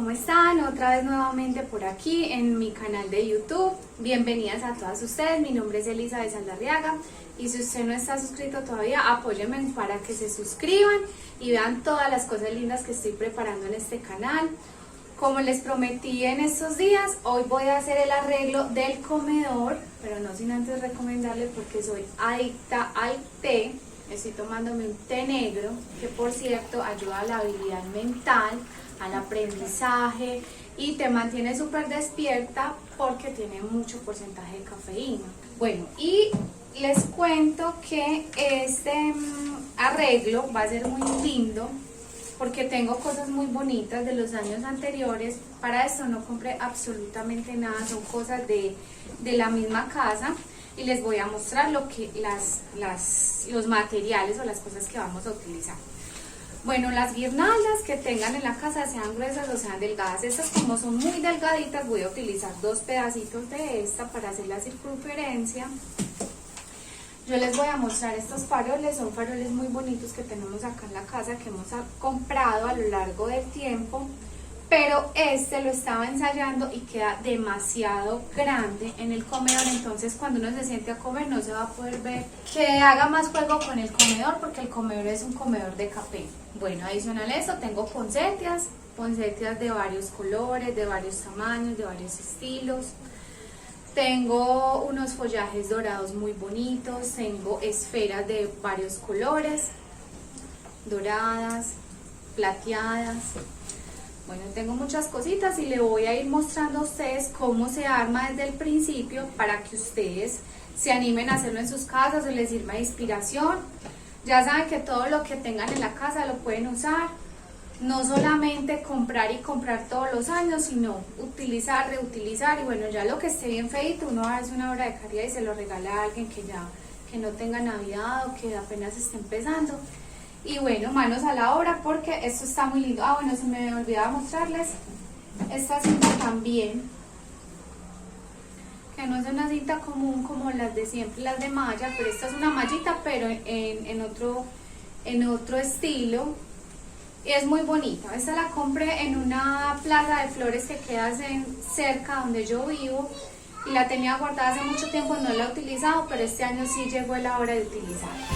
¿cómo están? Otra vez nuevamente por aquí en mi canal de YouTube. Bienvenidas a todas ustedes, mi nombre es Elizabeth Saldarriaga y si usted no está suscrito todavía, apóyenme para que se suscriban y vean todas las cosas lindas que estoy preparando en este canal. Como les prometí en estos días, hoy voy a hacer el arreglo del comedor, pero no sin antes recomendarle porque soy adicta al té. Estoy tomándome un té negro que, por cierto, ayuda a la habilidad mental, al aprendizaje y te mantiene súper despierta porque tiene mucho porcentaje de cafeína. Bueno, y les cuento que este arreglo va a ser muy lindo porque tengo cosas muy bonitas de los años anteriores. Para esto no compré absolutamente nada, son cosas de la misma casa. Y les voy a mostrar lo que los materiales o las cosas que vamos a utilizar. Bueno, las guirnaldas que tengan en la casa, sean gruesas o sean delgadas. Estas, como son muy delgaditas, voy a utilizar 2 pedacitos de esta para hacer la circunferencia. Yo les voy a mostrar estos faroles, son faroles muy bonitos que tenemos acá en la casa, que hemos comprado a lo largo del tiempo. Pero este lo estaba ensayando y queda demasiado grande en el comedor, entonces cuando uno se siente a comer no se va a poder ver que haga más juego con el comedor, porque el comedor es un comedor de café. Bueno, adicional a eso tengo poncetias de varios colores, de varios tamaños, de varios estilos. Tengo unos follajes dorados muy bonitos, tengo esferas de varios colores, doradas, plateadas. Bueno, tengo muchas cositas y le voy a ir mostrando a ustedes cómo se arma desde el principio para que ustedes se animen a hacerlo en sus casas o les sirva de inspiración. Ya saben que todo lo que tengan en la casa lo pueden usar, no solamente comprar y comprar todos los años, sino utilizar, reutilizar y bueno, ya lo que esté bien feito, uno hace una obra de caridad y se lo regala a alguien que no tenga Navidad o que apenas esté empezando. Y bueno, manos a la obra porque esto está muy lindo. Ah, bueno, se me olvidaba mostrarles esta cinta también, que no es una cinta común como las de siempre, las de malla, pero esta es una mallita, pero en otro estilo. Y es muy bonita. Esta la compré en una plaza de flores que queda cerca donde yo vivo y la tenía guardada hace mucho tiempo, no la he utilizado, pero este año sí llegó la hora de utilizarla.